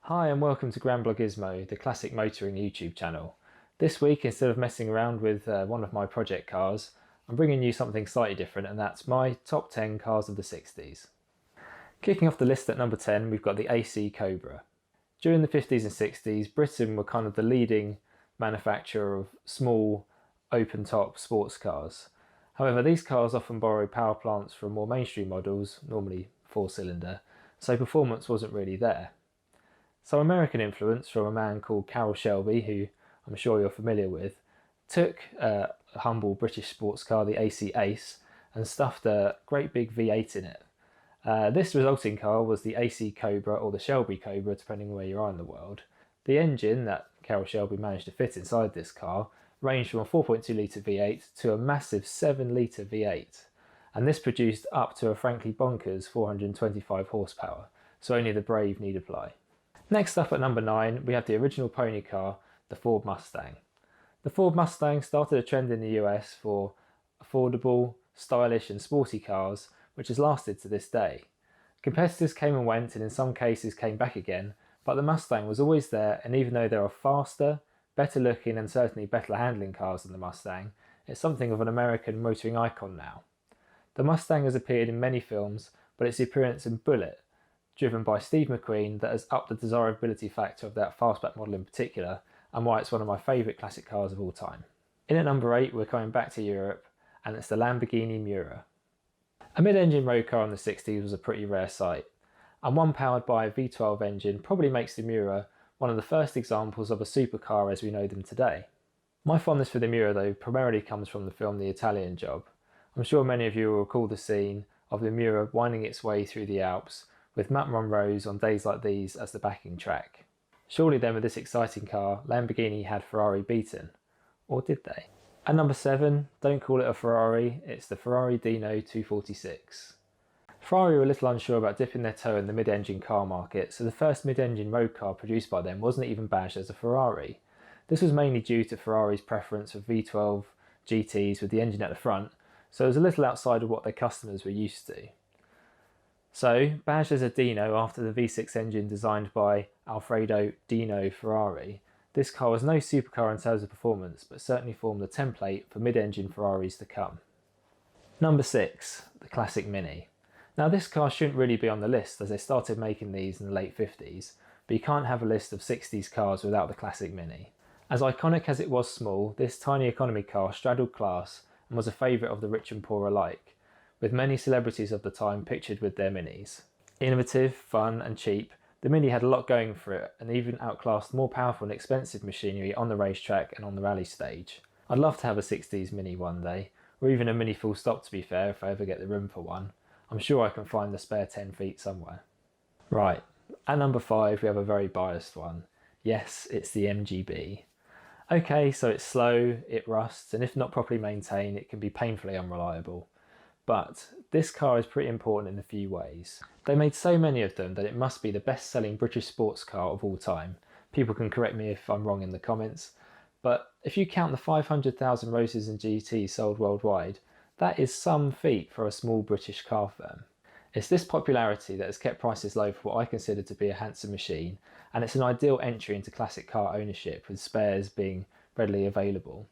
Hi and welcome to Gizmo, the classic motoring YouTube channel. This week, instead of messing around with one of my project cars, I'm bringing you something slightly different, and that's my top 10 cars of the 60s. Kicking off the list at number 10, we've got the AC Cobra. During the 50s and 60s, Britain were kind of the leading manufacturer of small, open-top sports cars. However, these cars often borrowed power plants from more mainstream models, normally 4-cylinder, so performance wasn't really there. So American influence from a man called Shelby, who I'm sure you're familiar with, took a humble British sports car, the AC Ace, and stuffed a great big V8 in it. This resulting car was the AC Cobra, or the Shelby Cobra, depending where you are in the world. The engine that Shelby managed to fit inside this car ranged from a 4.2 litre V8 to a massive 7 litre V8, and this produced up to a frankly bonkers 425 horsepower, so only the brave need apply. Next up at number 9, we have the original pony car, the Ford Mustang. The Ford Mustang started a trend in the US for affordable, stylish and sporty cars, which has lasted to this day. Competitors came and went, and in some cases came back again, but the Mustang was always there, and even though there are faster, better looking and certainly better handling cars than the Mustang, it's something of an American motoring icon now. The Mustang has appeared in many films, but its appearance in Bullitt, driven by Steve McQueen, that has upped the desirability factor of that fastback model in particular, and why it's one of my favourite classic cars of all time. In at number 8, we're coming back to Europe, and it's the Lamborghini Miura. A mid-engine road car in the 60s was a pretty rare sight, and one powered by a V12 engine probably makes the Miura one of the first examples of a supercar as we know them today. My fondness for the Miura, though, primarily comes from the film The Italian Job. I'm sure many of you will recall the scene of the Miura winding its way through the Alps, with Matt Monroe's On Days Like These as the backing track. Surely then, with this exciting car, Lamborghini had Ferrari beaten. Or did they? At number 7, don't call it a Ferrari, it's the Ferrari Dino 246. Ferrari were a little unsure about dipping their toe in the mid-engine car market, so the first mid-engine road car produced by them wasn't even badged as a Ferrari. This was mainly due to Ferrari's preference for V12 GTs with the engine at the front, so it was a little outside of what their customers were used to. So, badged as a Dino after the V6 engine designed by Alfredo Dino Ferrari, this car was no supercar in terms of performance, but certainly formed the template for mid-engine Ferraris to come. Number 6, the classic Mini. Now this car shouldn't really be on the list, as they started making these in the late 50s, but you can't have a list of 60s cars without the classic Mini. As iconic as it was small, this tiny economy car straddled class and was a favourite of the rich and poor alike, with many celebrities of the time pictured with their Minis. Innovative, fun and cheap, the Mini had a lot going for it and even outclassed more powerful and expensive machinery on the racetrack and on the rally stage. I'd love to have a 60s Mini one day, or even a Mini full stop to be fair if I ever get the room for one. I'm sure I can find the spare 10 feet somewhere. Right, at number 5 we have a very biased one. Yes, it's the MGB. Okay, so it's slow, it rusts, and if not properly maintained it can be painfully unreliable. But this car is pretty important in a few ways. They made so many of them that it must be the best-selling British sports car of all time. People can correct me if I'm wrong in the comments, but if you count the 500,000 Roses and GTs sold worldwide, that is some feat for a small British car firm. It's this popularity that has kept prices low for what I consider to be a handsome machine, and it's an ideal entry into classic car ownership, with spares being readily available.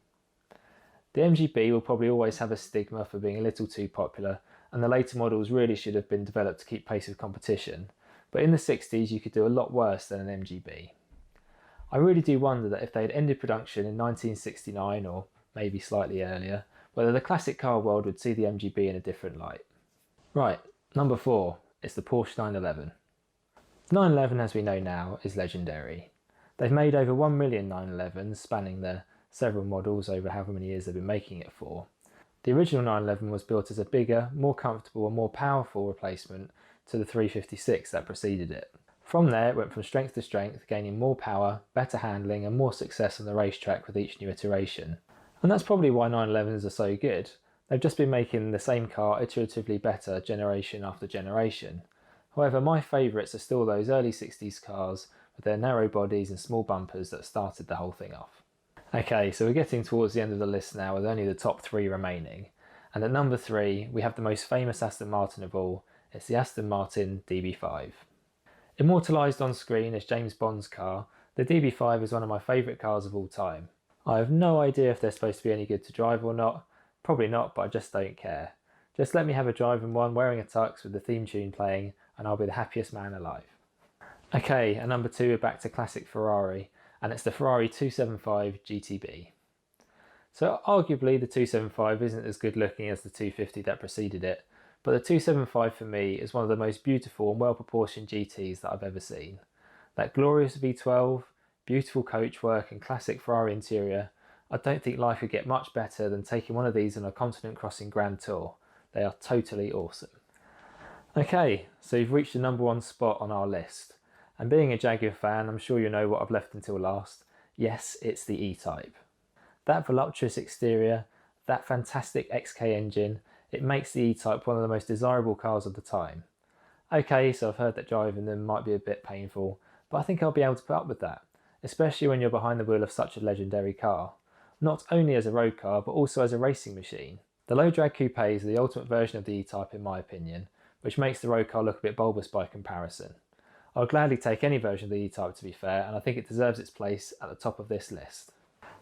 The MGB will probably always have a stigma for being a little too popular, and the later models really should have been developed to keep pace with competition, but in the 60s you could do a lot worse than an MGB. I really do wonder that if they had ended production in 1969, or maybe slightly earlier, whether the classic car world would see the MGB in a different light. Right, number 4, it's the Porsche 911. The 911, as we know now, is legendary. They've made over 1 million 911s, spanning their several models over however many years they've been making it for. The original 911 was built as a bigger, more comfortable and more powerful replacement to the 356 that preceded it. From there it went from strength to strength, gaining more power, better handling and more success on the racetrack with each new iteration. And that's probably why 911s are so good. They've just been making the same car iteratively better generation after generation. However, my favourites are still those early 60s cars with their narrow bodies and small bumpers that started the whole thing off. Okay, so we're getting towards the end of the list now with only the top 3 remaining. And at number 3, we have the most famous Aston Martin of all. It's the Aston Martin DB5. Immortalised on screen as James Bond's car, the DB5 is one of my favourite cars of all time. I have no idea if they're supposed to be any good to drive or not. Probably not, but I just don't care. Just let me have a drive in one wearing a tux with the theme tune playing and I'll be the happiest man alive. Okay, and number 2, we're back to classic Ferrari, and it's the Ferrari 275 GTB. So arguably the 275 isn't as good looking as the 250 that preceded it, but the 275 for me is one of the most beautiful and well proportioned GTs that I've ever seen. That glorious V12, beautiful coachwork and classic Ferrari interior, I don't think life could get much better than taking one of these on a continent crossing grand tour. They are totally awesome. Okay, so you've reached the number 1 spot on our list. And being a Jaguar fan, I'm sure you know what I've left until last. Yes, it's the E-Type. That voluptuous exterior, that fantastic XK engine, it makes the E-Type one of the most desirable cars of the time. Okay, so I've heard that driving them might be a bit painful, but I think I'll be able to put up with that, especially when you're behind the wheel of such a legendary car. Not only as a road car, but also as a racing machine. The low drag coupes are the ultimate version of the E-Type in my opinion, which makes the road car look a bit bulbous by comparison. I'll gladly take any version of the E-Type to be fair, and I think it deserves its place at the top of this list.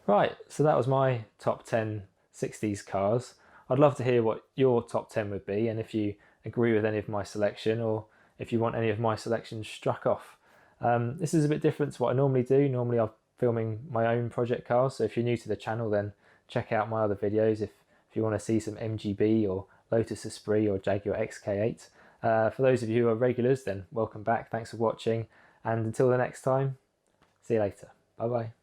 Right, so that was my top 10 60s cars. I'd love to hear what your top 10 would be, and if you agree with any of my selection, or if you want any of my selections struck off. This is a bit different to what I normally do. Normally I'm filming my own project cars, so if you're new to the channel then check out my other videos if you want to see some MGB or Lotus Esprit or Jaguar XK8. For those of you who are regulars, then welcome back, thanks for watching, and until the next time, see you later, bye bye.